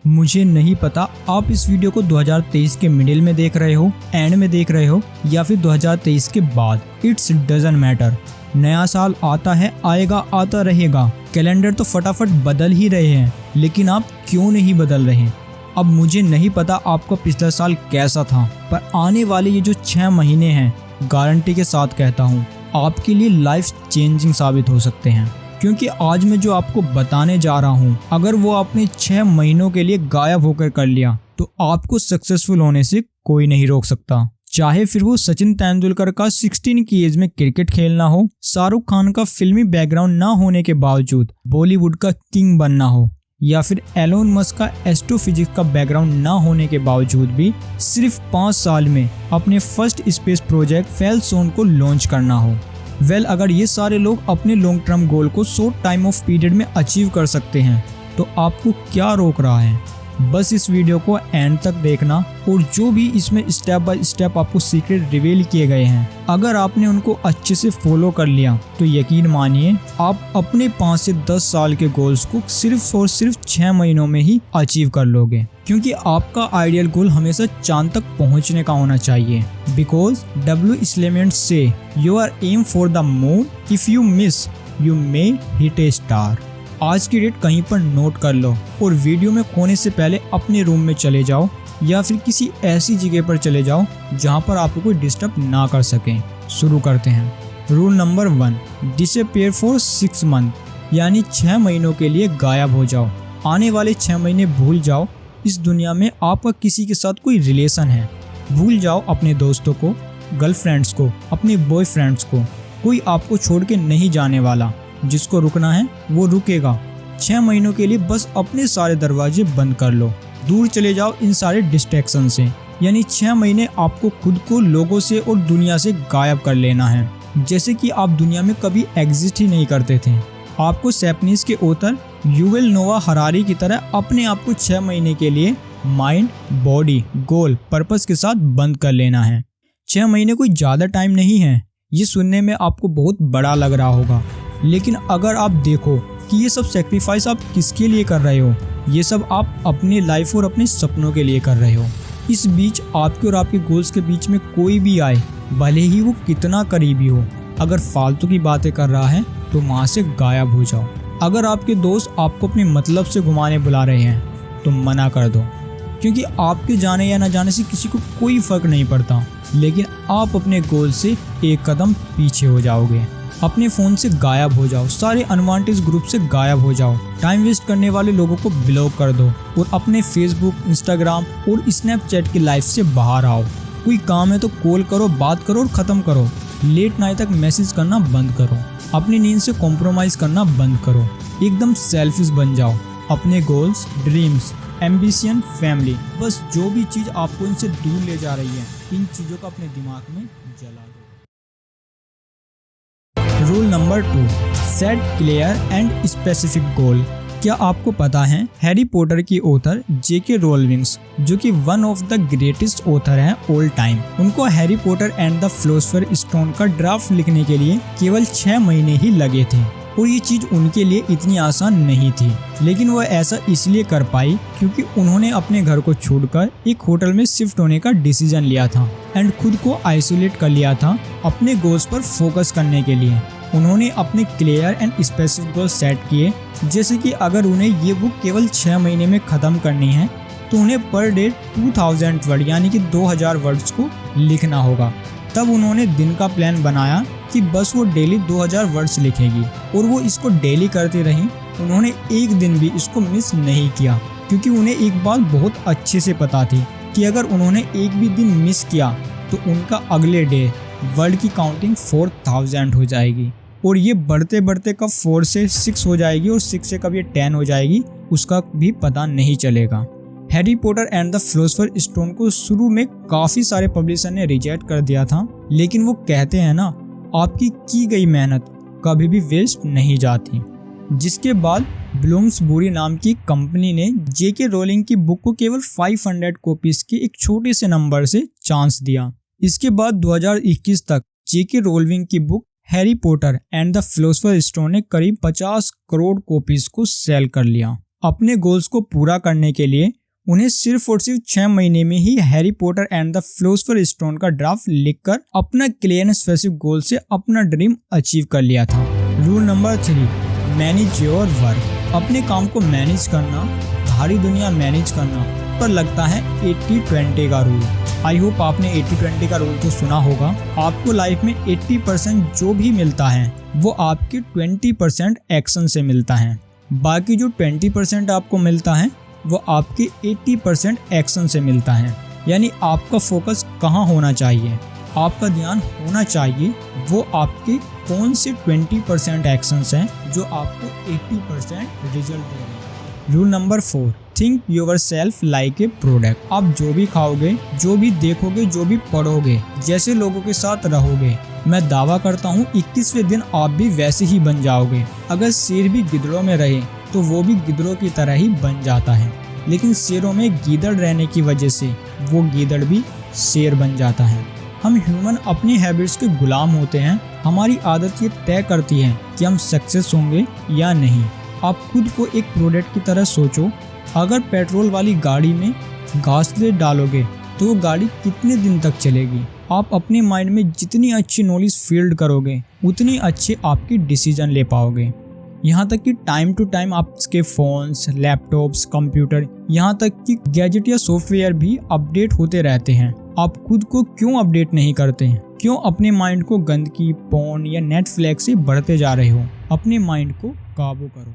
मुझे नहीं पता आप इस वीडियो को 2023 के मिडिल में देख रहे हो, एंड में देख रहे हो या फिर 2023 के बाद। It's doesn't matter. नया साल आता है, आएगा, आता रहेगा। कैलेंडर तो फटाफट बदल ही रहे हैं, लेकिन आप क्यों नहीं बदल रहे? अब मुझे नहीं पता आपका पिछला साल कैसा था, पर आने वाले ये जो 6 महीने हैं, गारंटी के साथ कहता हूँ आपके लिए लाइफ चेंजिंग साबित हो सकते हैं। क्योंकि आज मैं जो आपको बताने जा रहा हूँ, अगर वो आपने 6 महीनों के लिए गायब होकर कर लिया तो आपको सक्सेसफुल होने से कोई नहीं रोक सकता। चाहे फिर वो सचिन तेंदुलकर का 16 की एज में क्रिकेट खेलना हो, शाहरुख खान का फिल्मी बैकग्राउंड ना होने के बावजूद बॉलीवुड का किंग बनना हो, या फिर एलोन मस्क का एस्ट्रोफिजिक्स का बैकग्राउंड ना होने के बावजूद भी सिर्फ 5 साल में अपने फर्स्ट स्पेस प्रोजेक्ट फैलकोन को लॉन्च करना हो। अगर ये सारे लोग अपने लॉन्ग टर्म गोल को शॉर्ट टाइम ऑफ पीरियड में अचीव कर सकते हैं तो आपको क्या रोक रहा है? बस इस वीडियो को एंड तक देखना, और जो भी इसमें स्टेप बाय स्टेप आपको सीक्रेट रिवील किए गए हैं, अगर आपने उनको अच्छे से फॉलो कर लिया तो यकीन मानिए आप अपने 5 से 10 साल के गोल्स को सिर्फ और सिर्फ 6 महीनों में ही अचीव कर लोगे। क्योंकि आपका आइडियल गोल हमेशा चांद तक पहुंचने का होना चाहिए। Because W. Clement से you are aim for the moon, if you miss you may hit a star. आज की डेट कहीं पर नोट कर लो और वीडियो में खोने से पहले अपने रूम में चले जाओ या फिर किसी ऐसी जगह पर चले जाओ जहां पर आपको कोई डिस्टर्ब ना कर सके। शुरू करते हैं। Rule number 1, disappear for 6 month, यानी 6 महीनों के लिए गायब हो जाओ। आने वाले 6 महीने भूल जाओ इस दुनिया में आपका किसी के साथ कोई रिलेशन है। भूल जाओ अपने दोस्तों को, गर्लफ्रेंड्स को, अपने बॉयफ्रेंड्स को। कोई आपको छोड़ के नहीं जाने वाला। जिसको रुकना है वो रुकेगा। 6 महीनों के लिए बस अपने सारे दरवाजे बंद कर लो। दूर चले जाओ इन सारे डिस्ट्रैक्शन से। यानी 6 महीने आपको खुद को लोगों से और दुनिया से गायब कर लेना है, जैसे कि आप दुनिया में कभी एग्जिस्ट ही नहीं करते थे। आपको सैपनीस के ऑथर युवल नोआ हरारी की तरह अपने आप को 6 महीने के लिए माइंड, बॉडी, गोल, पर्पस के साथ बंद कर लेना है। 6 महीने कोई ज़्यादा टाइम नहीं है। ये सुनने में आपको बहुत बड़ा लग रहा होगा, लेकिन अगर आप देखो कि ये सब सेक्रीफाइस आप किसके लिए कर रहे हो, ये सब आप अपने लाइफ और अपने सपनों के लिए कर रहे हो। इस बीच आपके और आपके गोल्स के बीच में कोई भी आए, भले ही वो कितना करीबी हो, अगर फालतू की बातें कर रहा है तो वहाँ से गायब हो जाओ। अगर आपके दोस्त आपको अपने मतलब से घुमाने बुला रहे हैं तो मना कर दो, क्योंकि आपके जाने या न जाने से किसी को कोई फर्क नहीं पड़ता, लेकिन आप अपने गोल से एक कदम पीछे हो जाओगे। अपने फ़ोन से गायब हो जाओ, सारे अनवांटेड ग्रुप से गायब हो जाओ, टाइम वेस्ट करने वाले लोगों को ब्लॉक कर दो और अपने फेसबुक, इंस्टाग्राम और स्नैपचैट की लाइफ से बाहर आओ। कोई काम है तो कॉल करो, बात करो और ख़त्म करो। लेट नाइट तक मैसेज करना बंद करो। अपनी नींद से कॉम्प्रोमाइज़ करना बंद करो। एकदम सेल्फिश बन जाओ। अपने गोल्स, ड्रीम्स, एम्बिशन, फैमिली, बस जो भी चीज़ आपको इनसे दूर ले जा रही है, इन चीज़ों का अपने दिमाग में जला दो। Rule number 2, set clear and specific goal. क्या आपको पता है हैरी पॉटर की ऑथर J.K. रोलिंग, जो कि one of the greatest author हैं ऑल टाइम, उनको Harry Potter and the Philosopher Stone का ड्राफ्ट लिखने के लिए केवल 6 महीने ही लगे थे। और ये चीज़ उनके लिए इतनी आसान नहीं थी, लेकिन वो ऐसा इसलिए कर पाई क्योंकि उन्होंने अपने घर को छोड़कर एक होटल में शिफ्ट होने का डिसीजन लिया था एंड खुद को आइसोलेट कर लिया था अपने गोल्स पर फोकस करने के लिए। उन्होंने अपने clear and specific goal set किए, जैसे कि अगर उन्हें ये बुक केवल 6 महीने में ख़त्म करनी है तो उन्हें पर डे 2000 वर्ड यानी कि 2000 वर्ड्स को लिखना होगा। तब उन्होंने दिन का प्लान बनाया कि बस वो डेली 2000 वर्ड्स लिखेगी और वो इसको डेली करती रही। उन्होंने एक दिन भी इसको मिस नहीं किया, क्योंकि उन्हें एक बात बहुत अच्छे से पता थी कि अगर उन्होंने एक भी दिन मिस किया तो उनका अगले डे वर्ड की काउंटिंग 4000 हो जाएगी, और ये बढ़ते बढ़ते कब 4 से 6 हो जाएगी और 6 से कब ये 10 हो जाएगी उसका भी पता नहीं चलेगा। Harry Potter and the Philosopher stone को शुरू में काफ़ी सारे पब्लिशर ने रिजेक्ट कर दिया था, लेकिन वो कहते हैं ना, आपकी की गई मेहनत कभी भी वेस्ट नहीं जाती। जिसके बाद ब्लूम्सबरी नाम की कंपनी ने J.K. रोलिंग की बुक को केवल 500 कॉपीज के एक छोटे से नंबर से चांस दिया। इसके बाद 2021 तक J.K. रोलिंग की book Harry Potter and the Philosopher stone ने करीब 50 करोड़ कॉपीज को सेल कर लिया। अपने गोल्स को पूरा करने के लिए उन्हें सिर्फ और सिर्फ 6 महीने में ही Harry Potter and the Philosopher Stone का ड्राफ्ट लिखकर अपना क्लियर एंड स्पेसिफिक गोल से अपना ड्रीम अचीव कर लिया था। Rule number 3, manage your work. अपने काम को मैनेज करना, भारी दुनिया मैनेज करना पर लगता है 80-20 का रूल। आई होप आपने 80-20 का रूल तो सुना होगा। आपको लाइफ में 80% जो भी मिलता है वो आपके 20% एक्शन से मिलता है। बाकी जो 20% आपको मिलता है वो आपके 80% एक्शन से मिलता है। यानी आपका फोकस कहाँ होना चाहिए, आपका ध्यान होना चाहिए वो आपके कौन से 20% एक्शंस हैं जो आपको 80% रिजल्ट दे रहे हैं। Rule number 4, think yourself like a product. आप जो भी खाओगे, जो भी देखोगे, जो भी पढ़ोगे, जैसे लोगों के साथ रहोगे, मैं दावा करता हूँ 21वें दिन आप भी वैसे ही बन जाओगे। अगर शेर भी गिद्धड़ों में रहे तो वो भी गिद्धड़ों की तरह ही बन जाता है, लेकिन शेरों में गीदड़ रहने की वजह से वो गीदड़ भी शेर बन जाता है। हम ह्यूमन अपनी हैबिट्स के गुलाम होते हैं। हमारी आदत ये तय करती है कि हम सक्सेस होंगे या नहीं। आप खुद को एक प्रोडक्ट की तरह सोचो। अगर पेट्रोल वाली गाड़ी में घासलेट डालोगे तो वो गाड़ी कितने दिन तक चलेगी। आप अपने माइंड में जितनी अच्छी नॉलेज फील्ड करोगे उतनी अच्छे आपकी डिसीजन ले पाओगे। यहाँ तक कि टाइम टू टाइम आपके फ़ोन्स, लैपटॉप्स, कंप्यूटर, यहाँ तक कि गैजेट या सॉफ्टवेयर भी अपडेट होते रहते हैं। आप खुद को क्यों अपडेट नहीं करते हैं? क्यों अपने माइंड को गंदगी, पोर्न या नेटफ्लिक्स से बढ़ते जा रहे हो? अपने माइंड को काबू करो।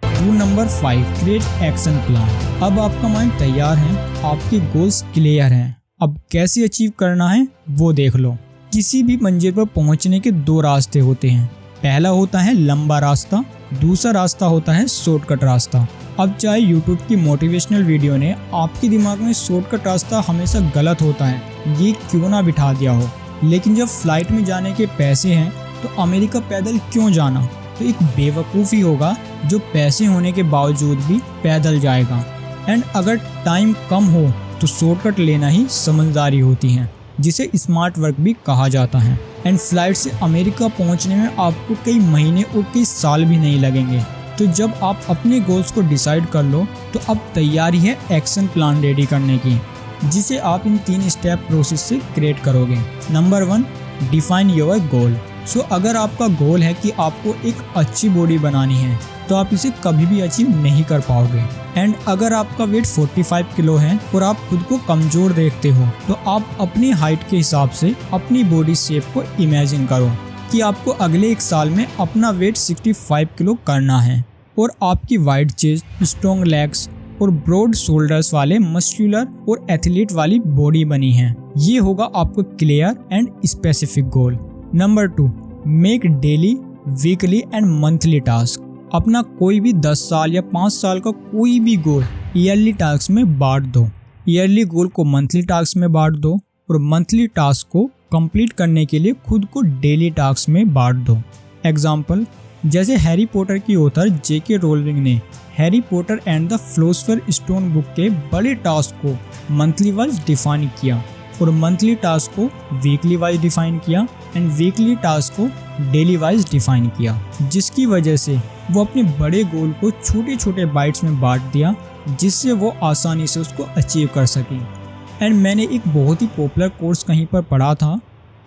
Rule number 5, create action plan. अब आपका माइंड तैयार है, आपके गोल्स क्लियर हैं, अब कैसे अचीव करना है वो देख लो। किसी भी मंजिल पर पहुंचने के 2 रास्ते होते हैं। पहला होता है लंबा रास्ता, दूसरा रास्ता होता है शॉर्टकट रास्ता। अब चाहे यूट्यूब की मोटिवेशनल वीडियो ने आपके दिमाग में शॉर्टकट रास्ता हमेशा गलत होता है ये क्यों ना बिठा दिया हो, लेकिन जब फ्लाइट में जाने के पैसे हैं तो अमेरिका पैदल क्यों जाना? तो एक बेवकूफ़ ही होगा जो पैसे होने के बावजूद भी पैदल जाएगा। एंड अगर टाइम कम हो तो शॉर्टकट लेना ही समझदारी होती है, जिसे स्मार्ट वर्क भी कहा जाता है। एंड फ्लाइट से अमेरिका पहुंचने में आपको कई महीने और कई साल भी नहीं लगेंगे। तो जब आप अपने गोल्स को डिसाइड कर लो तो अब तैयारी है एक्शन प्लान रेडी करने की, जिसे आप इन 3 स्टेप प्रोसेस से क्रिएट करोगे। Number 1, define your goal. So अगर आपका गोल है कि आपको एक अच्छी बॉडी बनानी है तो आप इसे कभी भी अचीव नहीं कर पाओगे। एंड अगर आपका वेट 45 किलो है और आप खुद को कमज़ोर देखते हो तो आप अपनी हाइट के हिसाब से अपनी बॉडी शेप को इमेजिन करो कि आपको अगले 1 साल में अपना वेट 65 किलो करना है और आपकी वाइड चेस्ट, स्ट्रॉन्ग लेग्स और ब्रॉड शोल्डर्स वाले मस्कुलर और एथलीट वाली बॉडी बनी है। ये होगा आपका clear and specific goal. Number 2, make daily, weekly and monthly task. अपना कोई भी 10 साल या 5 साल का कोई भी गोल ईयरली टास्क में बांट दो। ईयरली गोल को मंथली टास्क में बांट दो और मंथली टास्क को कंप्लीट करने के लिए खुद को डेली टास्क में बांट दो। एग्जाम्पल, जैसे हैरी पॉटर की ऑथर J.K. रोलिंग ने Harry Potter and the Philosopher stone book के बड़े टास्क को मंथली वाइज डिफाइन किया और मंथली टास्क को वीकली वाइज डिफाइन किया एंड वीकली टास्क को डेली वाइज डिफाइन किया, जिसकी वजह से वो अपने बड़े गोल को छोटे छोटे बाइट्स में बांट दिया जिससे वो आसानी से उसको अचीव कर सके। एंड मैंने एक बहुत ही पॉपुलर कोर्स कहीं पर पढ़ा था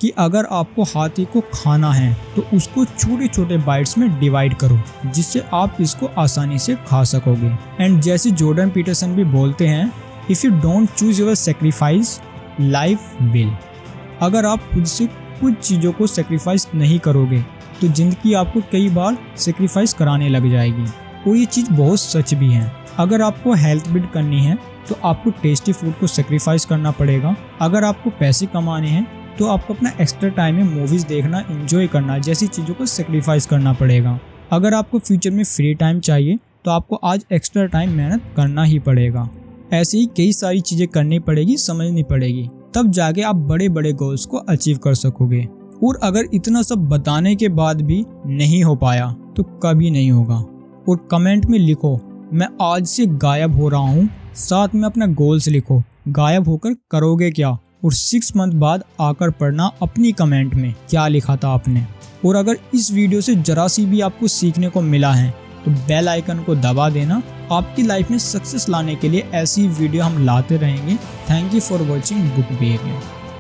कि अगर आपको हाथी को खाना है तो उसको छोटे छोटे बाइट्स में डिवाइड करो जिससे आप इसको आसानी से खा सकोगे। एंड जैसे जॉर्डन पीटरसन भी बोलते हैं, if you don't choose your sacrifice life will. अगर आप खुद से कुछ चीज़ों को सेक्रीफाइस नहीं करोगे तो ज़िंदगी आपको कई बार सेक्रीफाइस कराने लग जाएगी। और ये चीज़ बहुत सच भी है। अगर आपको हेल्थ बिल्ड करनी है तो आपको टेस्टी फूड को सेक्रीफाइस करना पड़ेगा। अगर आपको पैसे कमाने हैं तो आपको अपना एक्स्ट्रा टाइम में मूवीज़ देखना, एंजॉय करना जैसी चीज़ों को सेक्रीफाइस करना पड़ेगा। अगर आपको फ्यूचर में फ्री टाइम चाहिए तो आपको आज एक्स्ट्रा टाइम मेहनत करना ही पड़ेगा। ऐसे ही कई सारी चीज़ें करनी पड़ेगी, समझनी पड़ेगी, तब जाके आप बड़े बड़े गोल्स को अचीव कर सकोगे। और अगर इतना सब बताने के बाद भी नहीं हो पाया तो कभी नहीं होगा। और कमेंट में लिखो मैं आज से गायब हो रहा हूँ, साथ में अपना गोल्स लिखो, गायब होकर करोगे क्या, और 6 मंथ बाद आकर पढ़ना अपनी कमेंट में क्या लिखा था आपने। और अगर इस वीडियो से जरा सी भी आपको सीखने को मिला है तो बेल आइकन को दबा देना। आपकी लाइफ में सक्सेस लाने के लिए ऐसी वीडियो हम लाते रहेंगे। Thank you for watching book behaviour.